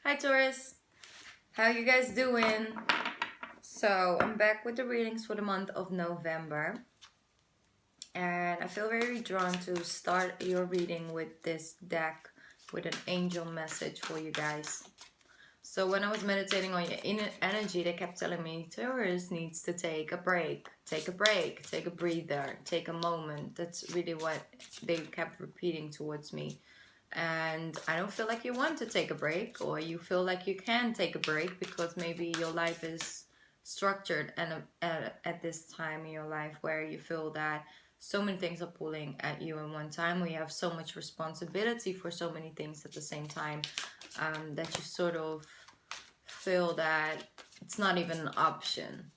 Hi Taurus, how you guys doing? So I'm back with the readings for the month of November, and I feel very drawn to start your reading with this deck with an angel message for you guys. So when I was meditating on your inner energy, they kept telling me Taurus needs to take a break, take a break, take a breather, take a moment. That's really what they kept repeating towards me. And I don't feel like you want to take a break, or you feel like you can take a break because maybe your life is structured and at this time in your life where you feel that so many things are pulling at you in one time, where you have so much responsibility for so many things at the same time, that you sort of feel that it's not even an option.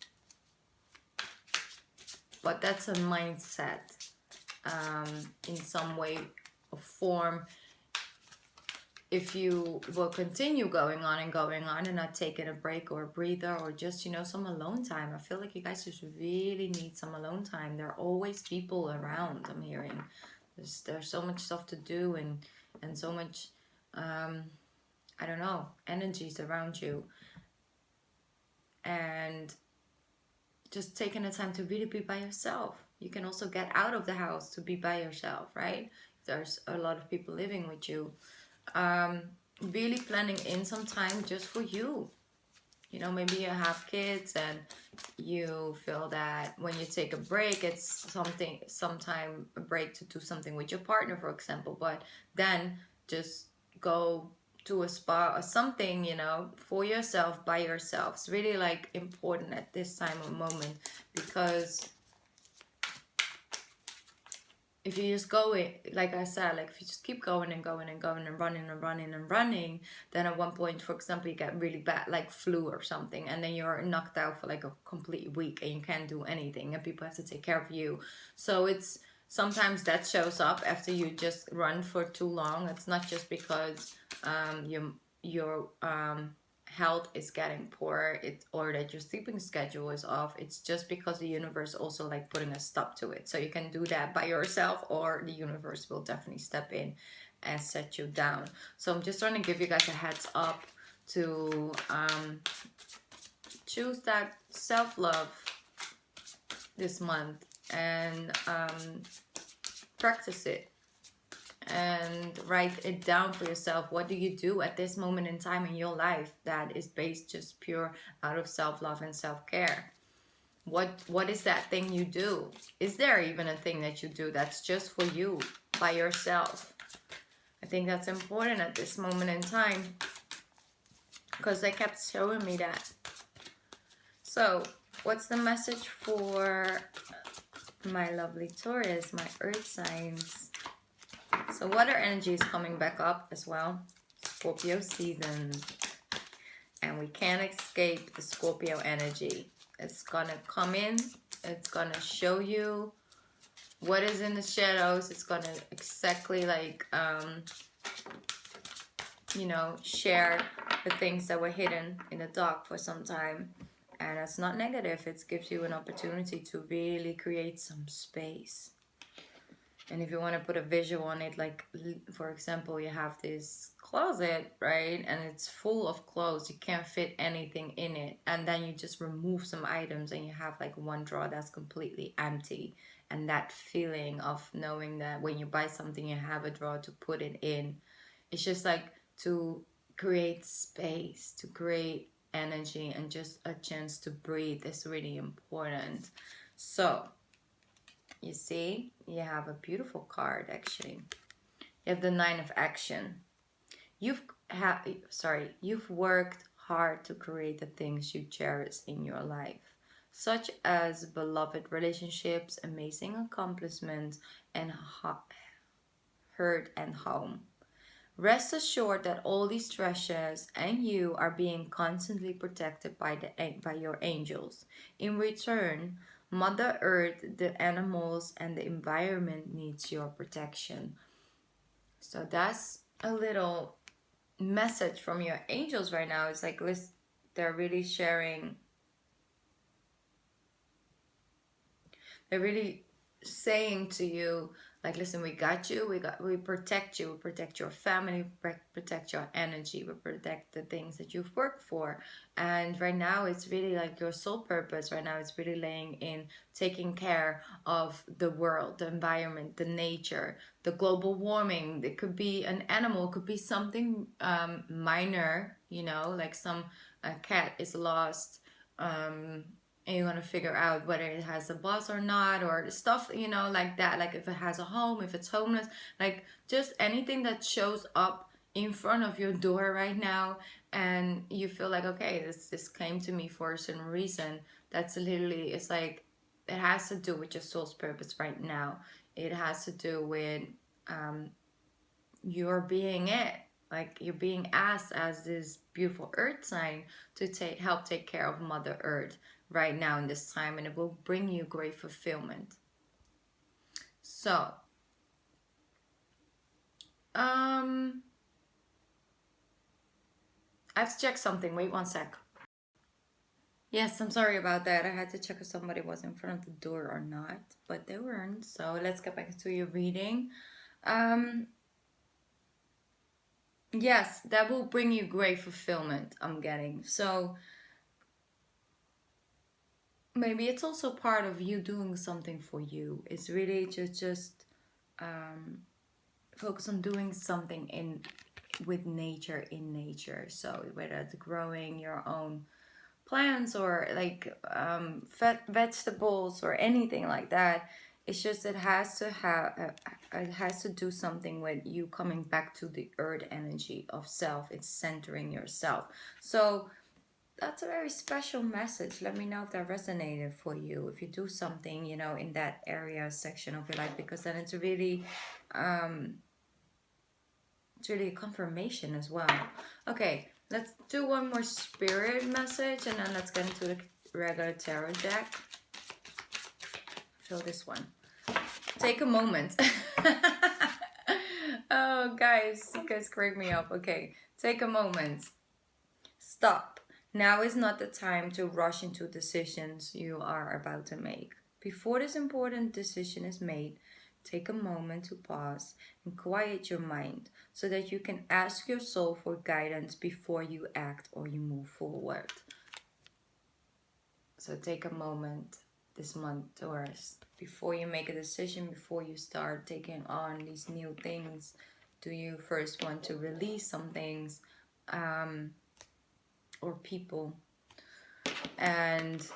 But that's a mindset, in some way or form. If you will continue going on and not taking a break or a breather or just, some alone time. I feel like you guys just really need some alone time. There are always people around, I'm hearing. There's so much stuff to do and so much, I don't know, energies around you. And just taking the time to really be by yourself. You can also get out of the house to be by yourself, right? There's a lot of people living with you. Really planning in some time just for you. Maybe you have kids and you feel that when you take a break, it's sometime a break to do something with your partner, for example, but then just go to a spa or something, for yourself, by yourself. It's really like important at this time of moment, because if you just go it, like I said, like if you just keep going and going and going and running and running and running, then at one point, for example, you get really bad, like flu or something, and then you're knocked out for like a complete week and you can't do anything and people have to take care of you. So it's sometimes that shows up after you just run for too long. It's not just because your health is getting poorer, or that your sleeping schedule is off. It's just because the universe also like putting a stop to it. So you can do that by yourself, or the universe will definitely step in and set you down. So I'm just trying to give you guys a heads up to choose that self-love this month and practice it. And write it down for yourself. What do you do at this moment in time in your life that is based just pure out of self-love and self-care? What is that thing you do? Is there even a thing that you do that's just for you, by yourself? I think that's important at this moment in time, because they kept showing me that. So what's the message for my lovely Taurus, my earth signs? So water energy is coming back up as well. Scorpio season. And we can't escape the Scorpio energy. It's gonna come in. It's gonna show you what is in the shadows. It's gonna exactly like, share the things that were hidden in the dark for some time. And it's not negative. It gives you an opportunity to really create some space. And if you want to put a visual on it, like, for example, you have this closet, right? And it's full of clothes. You can't fit anything in it. And then you just remove some items and you have like one drawer that's completely empty. And that feeling of knowing that when you buy something, you have a drawer to put it in. It's just like to create space, to create energy, and just a chance to breathe is really important. So you see, you have a beautiful card actually. You have the 9 of Action. You've worked hard to create the things you cherish in your life, such as beloved relationships, amazing accomplishments, and hurt and home. Rest assured that all these treasures and you are being constantly protected by your angels. In return, Mother Earth, the animals, and the environment needs your protection. So that's a little message from your angels right now. It's like, listen, they're really sharing. They're really saying to you, Like, listen, we got you. We protect you. We protect your family. We protect your energy. We protect the things that you've worked for. And right now, it's really like your soul purpose. Right now, it's really laying in taking care of the world, the environment, the nature, the global warming. It could be an animal. It could be something minor. You know, like some cat is lost. And you're gonna figure out whether it has a boss or not, or stuff, you know, like that. Like if it has a home, if it's homeless, like just anything that shows up in front of your door right now, and you feel like, okay, this came to me for a certain reason. That's literally, it's like it has to do with your soul's purpose right now. It has to do with your being it. Like you're being asked as this beautiful earth sign to help take care of Mother Earth right now in this time, and it will bring you great fulfillment. So I have to check something. Wait one sec. Yes, I'm sorry about that. I had to check if somebody was in front of the door or not, but they weren't. So let's get back to your reading. Yes, that will bring you great fulfillment, I'm getting. So maybe it's also part of you doing something for you. It's really just focus on doing something with nature, in nature. So whether it's growing your own plants or like vegetables or anything like that. It's just it has to do something with you coming back to the earth energy of self. It's centering yourself. So that's a very special message. Let me know if that resonated for you. If you do something, you know, in that area section of your life, because then it's really a confirmation as well. Okay, let's do one more spirit message, and then let's get into the regular tarot deck. Feel this one. Take a moment. Oh, guys, you guys crack me up. Okay, take a moment. Stop. Now is not the time to rush into decisions you are about to make. Before this important decision is made, take a moment to pause and quiet your mind so that you can ask your soul for guidance before you act or you move forward. So take a moment this month, Taurus, before you make a decision, before you start taking on these new things. Do you first want to release some things or people and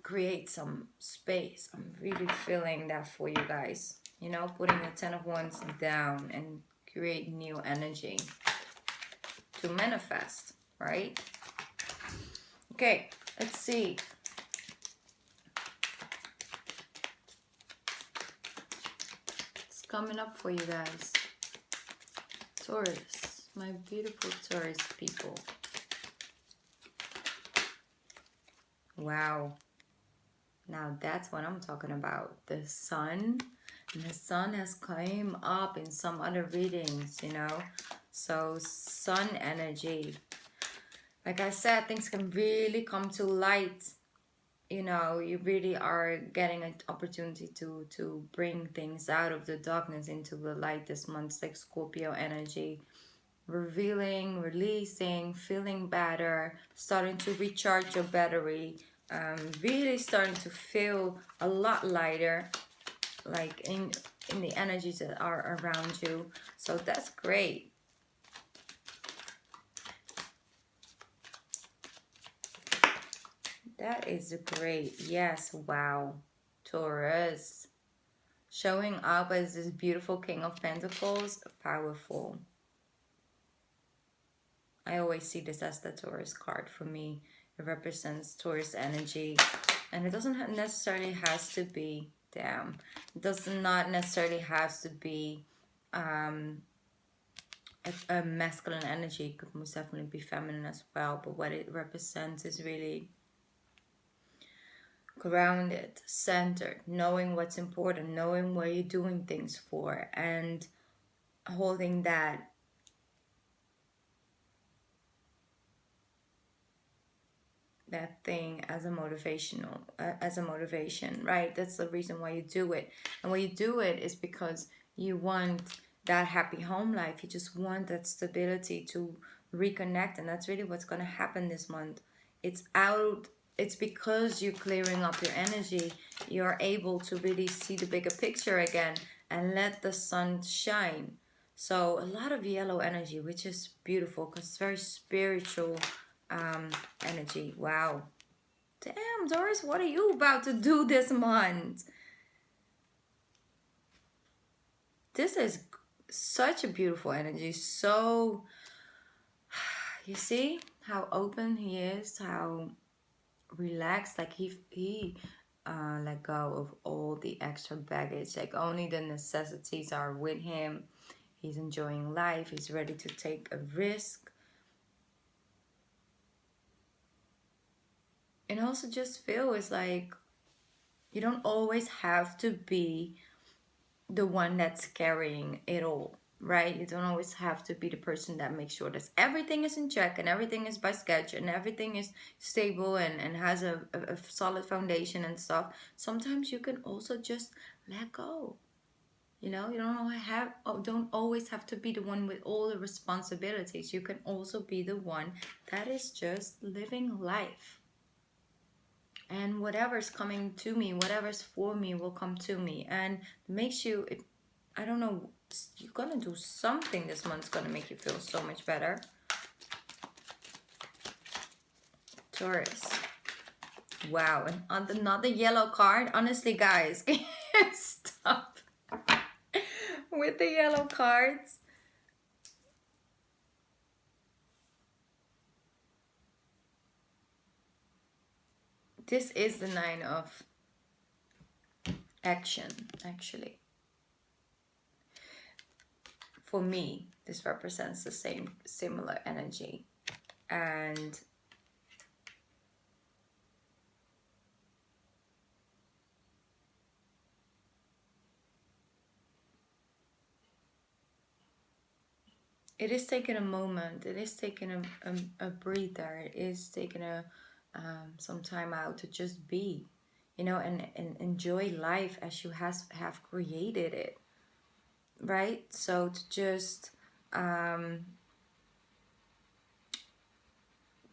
create some space? I'm really feeling that for you guys. You know, putting the 10 of Wands down and create new energy to manifest, right? Okay, let's see. It's coming up for you guys. Taurus, my beautiful Taurus people. Wow. Now that's what I'm talking about. The sun. And the sun has come up in some other readings, you know. So sun energy. Like I said, things can really come to light. You know, you really are getting an opportunity to bring things out of the darkness into the light this month. It's like Scorpio energy. Revealing, releasing, feeling better, starting to recharge your battery. Really starting to feel a lot lighter, like in the energies that are around you. So that's great. That is great. Yes, wow. Taurus. Showing up as this beautiful King of Pentacles, powerful. I always see this as the Taurus card for me. It represents Taurus energy. And it doesn't necessarily has to be, damn. It does not necessarily have to be a masculine energy. It could most definitely be feminine as well. But what it represents is really grounded, centered, knowing what's important, knowing what you're doing things for, and holding that that thing as a motivation, right? That's the reason why you do it. And why you do it is because you want that happy home life. You just want that stability to reconnect, and that's really what's going to happen this month. It's because you're clearing up your energy, you're able to really see the bigger picture again and let the sun shine. So a lot of yellow energy, which is beautiful because it's very spiritual energy. Wow. Damn, Taurus, what are you about to do this month? This is such a beautiful energy. So, you see how open he is, how relaxed, like he let go of all the extra baggage, like only the necessities are with him. He's enjoying life, he's ready to take a risk, and also just feel is like you don't always have to be the one that's carrying it all, right? You don't always have to be the person that makes sure that everything is in check and everything is by sketch and everything is stable and has a solid foundation and stuff. Sometimes you can also just let go. You know, you don't always have to be the one with all the responsibilities. You can also be the one that is just living life. And whatever's coming to me, whatever's for me will come to me. And makes you, I don't know, you're gonna do something this month's gonna make you feel so much better. Taurus. Wow, and another yellow card. Honestly, guys, can you stop with the yellow cards? This is the 9 of action, actually. For me, this represents the similar energy. And it is taking a moment. It is taking a breather. It is taking some time out to just be, you know, and enjoy life as you have created it, right? So to just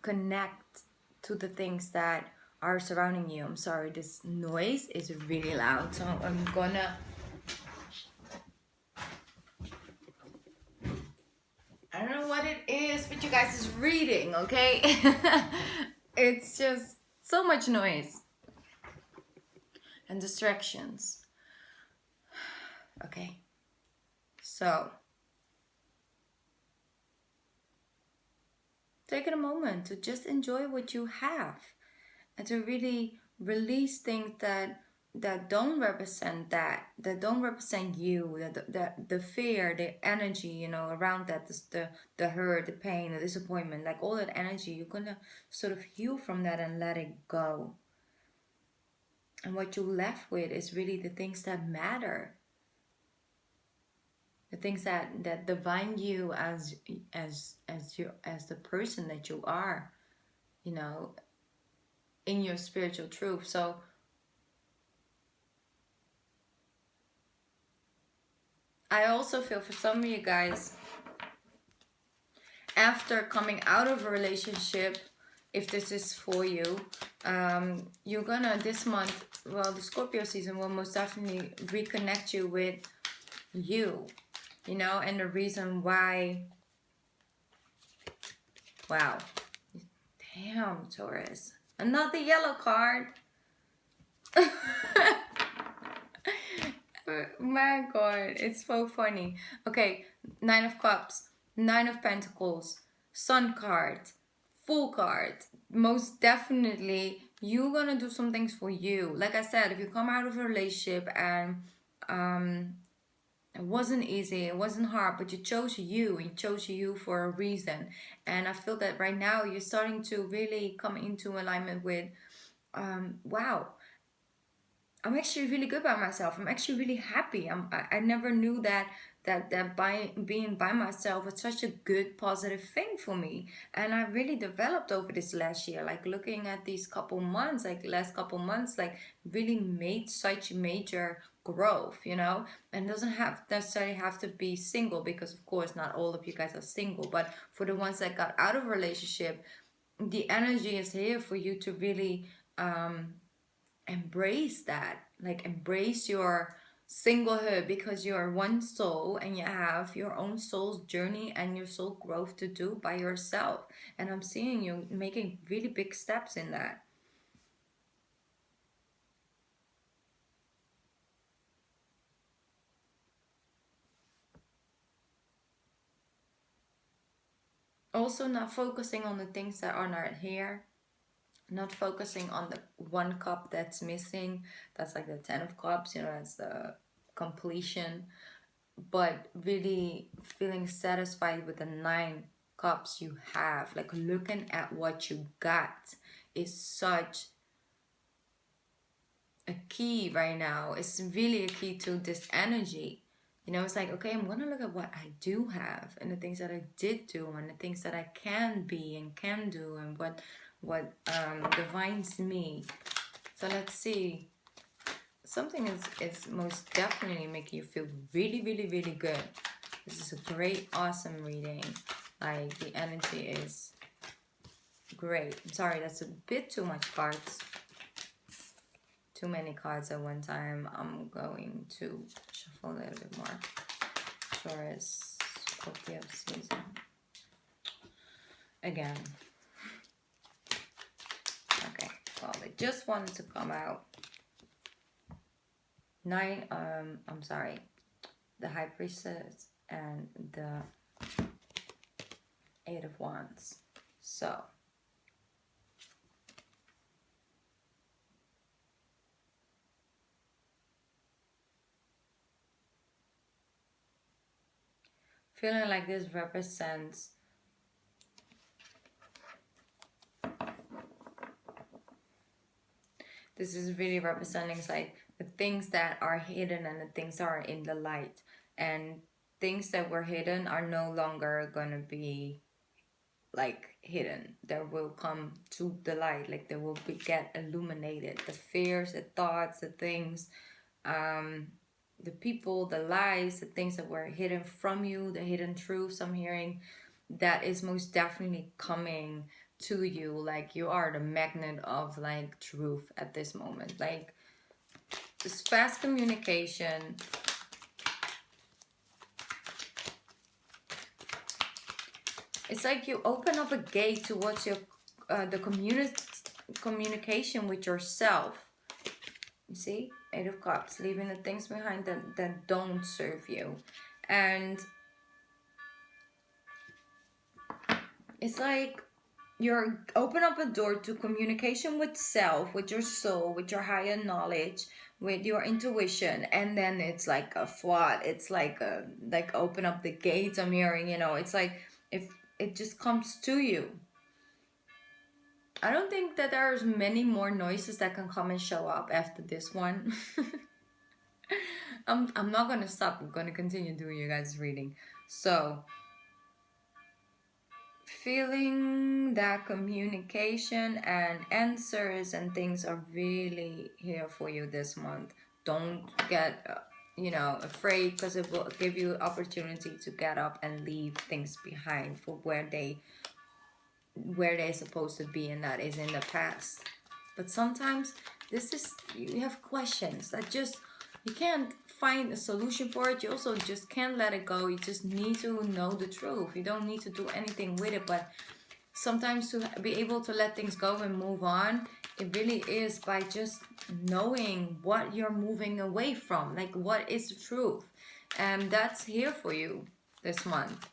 connect to the things that are surrounding you. I'm sorry, this noise is really loud, so I'm gonna. I don't know what it is, but you guys is reading, okay? It's just so much noise and distractions. Okay, so take a moment to just enjoy what you have and to really release things that don't represent that don't represent you, that the fear, the energy, you know, around that, the hurt, the pain, the disappointment, like all that energy, you're gonna sort of heal from that and let it go. And what you're left with is really the things that matter, the things that define you as the person that you are, you know, in your spiritual truth. So I also feel for some of you guys, after coming out of a relationship, if this is for you, you're gonna this month, well, the Scorpio season will most definitely reconnect you with you, you know, and the reason why. Wow. Damn, Taurus. Another yellow card. My God, it's so funny. Okay, 9 of Cups, 9 of Pentacles, Sun card, Fool card. Most definitely, you're gonna do some things for you. Like I said, if you come out of a relationship and it wasn't easy, it wasn't hard, but you chose you for a reason. And I feel that right now you're starting to really come into alignment with, wow, I'm actually really good by myself. I'm actually really happy. I never knew that being by myself was such a good positive thing for me, and I really developed over this last year. Like looking at these couple months, like last couple months, like really made such major growth, you know. And it doesn't have necessarily have to be single, because of course not all of you guys are single, but for the ones that got out of a relationship, the energy is here for you to really embrace that, like embrace your singlehood, because you're one soul and you have your own soul's journey and your soul growth to do by yourself. And I'm seeing you making really big steps in that. Also, not focusing on the things that are not here, not focusing on the one cup that's missing. That's like the 10 of cups, you know, that's the completion. But really feeling satisfied with the 9 cups you have, like looking at what you got is such a key right now. It's really a key to this energy. You know, it's like, okay, I'm gonna look at what I do have and the things that I did do and the things that I can be and can do, and what defines me. So let's see. Something is most definitely making you feel really, really, really good. This is a great, awesome reading. Like, the energy is great. I'm sorry, that's a bit too much cards. Too many cards at one time. I'm going to shuffle a little bit more. Taurus, Scorpio season. Again. Okay, well, they just wanted to come out. I'm sorry, the High Priestess and the 8 of Wands. So, feeling like this represents really representing like the things that are hidden and the things that are in the light, and things that were hidden are no longer gonna be like hidden. They will come to the light, like they will get illuminated. The fears, the thoughts, the things, the people, the lies, the things that were hidden from you, the hidden truths I'm hearing, that is most definitely coming to you. Like, you are the magnet of like truth at this moment. Like, this fast communication. It's like you open up a gate towards your the communication with yourself. You see? 8 of Cups, leaving the things behind that don't serve you. And it's like you're open up a door to communication with self, with your soul, with your higher knowledge, with your intuition, and then it's like a flood. It's like open up the gates I'm hearing, you know. It's like if it just comes to you. I don't think that there's many more noises that can come and show up after this one. I'm not gonna stop. I'm gonna continue doing you guys' reading. So, feeling that communication and answers and things are really here for you this month. Don't get afraid, because it will give you opportunity to get up and leave things behind for where they're supposed to be, and that is in the past. But sometimes you have questions that just, you can't find a solution for it. You also just can't let it go. You just need to know the truth. You don't need to do anything with it, but sometimes to be able to let things go and move on, it really is by just knowing what you're moving away from, like what is the truth. And that's here for you this month.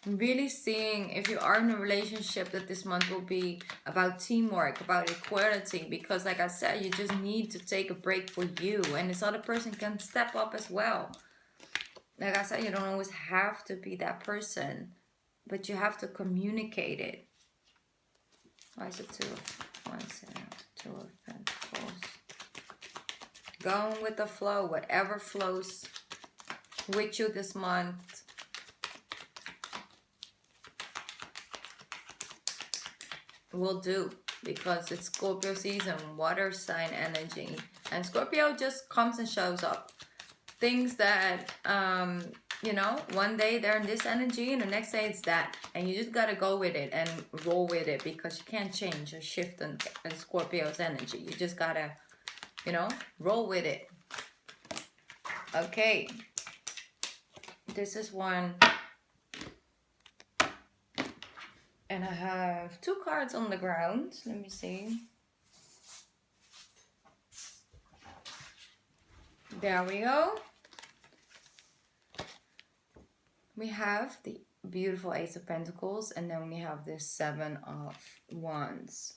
Really seeing, if you are in a relationship, that this month will be about teamwork, about equality, because like I said, you just need to take a break for you, and this other person can step up as well. Like I said, you don't always have to be that person, but you have to communicate it. Why is it 2 of Wands and 2 of Pentacles? Going with the flow, whatever flows with you this month. Will do, because it's Scorpio season, water sign energy. And Scorpio just comes and shows up. Things that, you know, one day they're in this energy and the next day it's that. And you just gotta go with it and roll with it, because you can't change or shift in Scorpio's energy. You just gotta, you know, roll with it. Okay. This is one. And I have 2 cards on the ground. Let me see. There we go. We have the beautiful Ace of Pentacles, and then we have this 7 of Wands.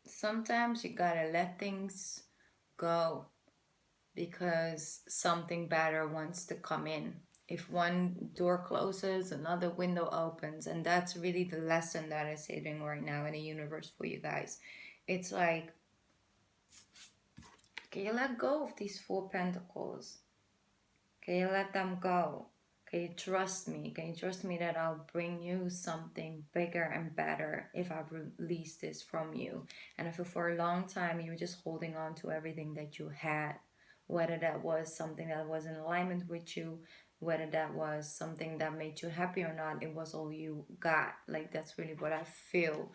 Sometimes you gotta let things go, because something better wants to come in. If one door closes, another window opens. And that's really the lesson that is hitting right now in the universe for you guys. It's like, can you let go of these 4 pentacles? Can you let them go? Can you trust me? Can you trust me that I'll bring you something bigger and better if I release this from you? And if for a long time you were just holding on to everything that you had, whether that was something that was in alignment with you, whether that was something that made you happy or not, it was all you got. Like, that's really what I feel.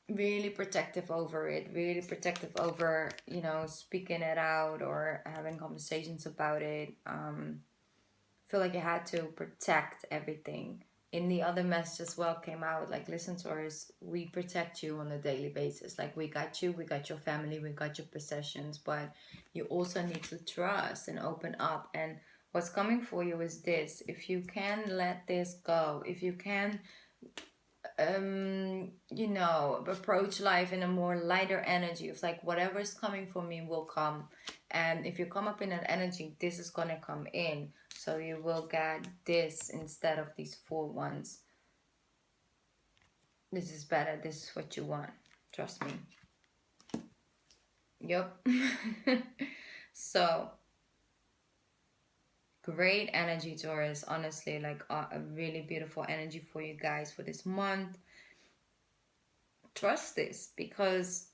Really protective over it, really protective over, you know, speaking it out or having conversations about it. Feel like you had to protect everything. In the other message as well came out, like, listen, Taurus, we protect you on a daily basis. Like, we got you, we got your family, we got your possessions, but you also need to trust and open up. And what's coming for you is this: if you can let this go, if you can you know, approach life in a more lighter energy of like, whatever is coming for me will come. And if you come up in that energy, this is gonna come in. So you will get this instead of these 4 ones. This is better. This is what you want. Trust me. Yup. So great energy, Taurus. Honestly, like a really beautiful energy for you guys for this month. Trust this, because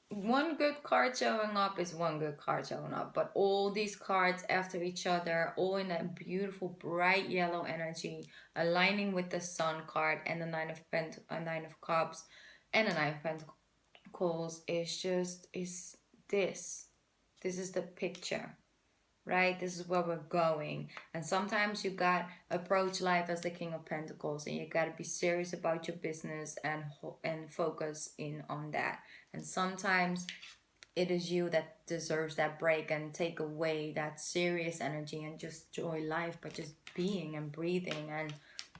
one good card showing up is one good card showing up, but all these cards after each other, all in that beautiful bright yellow energy, aligning with the Sun card and the Nine of Cups and the Nine of Pentacles, is this. This is the picture, right? This is where we're going. And sometimes you got approach life as the King of Pentacles, and you got to be serious about your business and focus in on that. And sometimes it is you that deserves that break and take away that serious energy and just enjoy life by just being and breathing and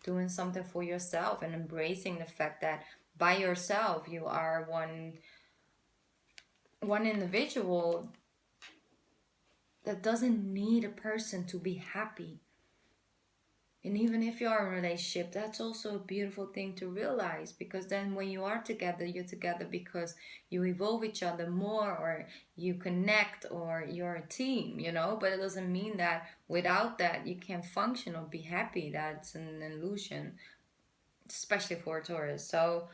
doing something for yourself and embracing the fact that by yourself you are one individual that doesn't need a person to be happy. And even if you are in a relationship, that's also a beautiful thing to realize, because then when you are together, you're together because you evolve each other more, or you connect, or you're a team, you know. But it doesn't mean that without that you can't function or be happy. That's an illusion, especially for a Taurus. So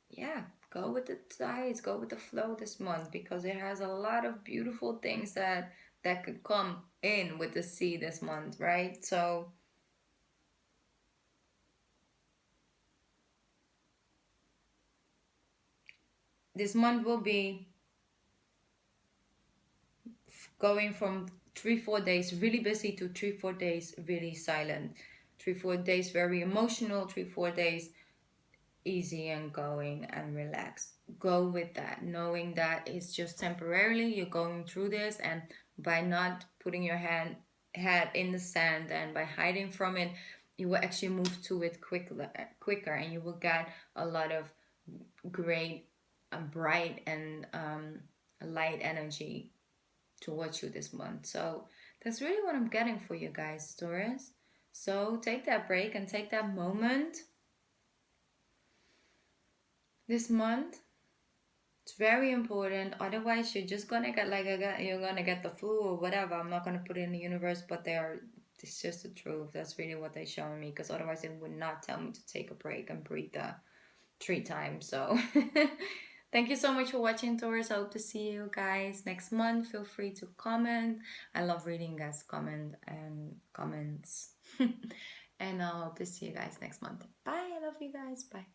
yeah, go with the tides, go with the flow this month, because it has a lot of beautiful things that could come in with the sea this month, right? So this month will be going from 3-4 days really busy to 3-4 days really silent, 3-4 days very emotional, 3-4 days easy and going and relaxed. Go with that, knowing that it's just temporarily, you're going through this, and by not putting your head in the sand and by hiding from it, you will actually move to it quicker, and you will get a lot of great bright and light energy towards you this month. So that's really what I'm getting for you guys, Taurus. So take that break and take that moment this month. It's very important. Otherwise, you're just gonna get you're gonna get the flu or whatever. I'm not gonna put it in the universe, but it's just the truth. That's really what they're showing me. Because otherwise, they would not tell me to take a break and breathe 3 times. So, thank you so much for watching, Taurus. I hope to see you guys next month. Feel free to comment. I love reading guys' comments. And I hope to see you guys next month. Bye. I love you guys. Bye.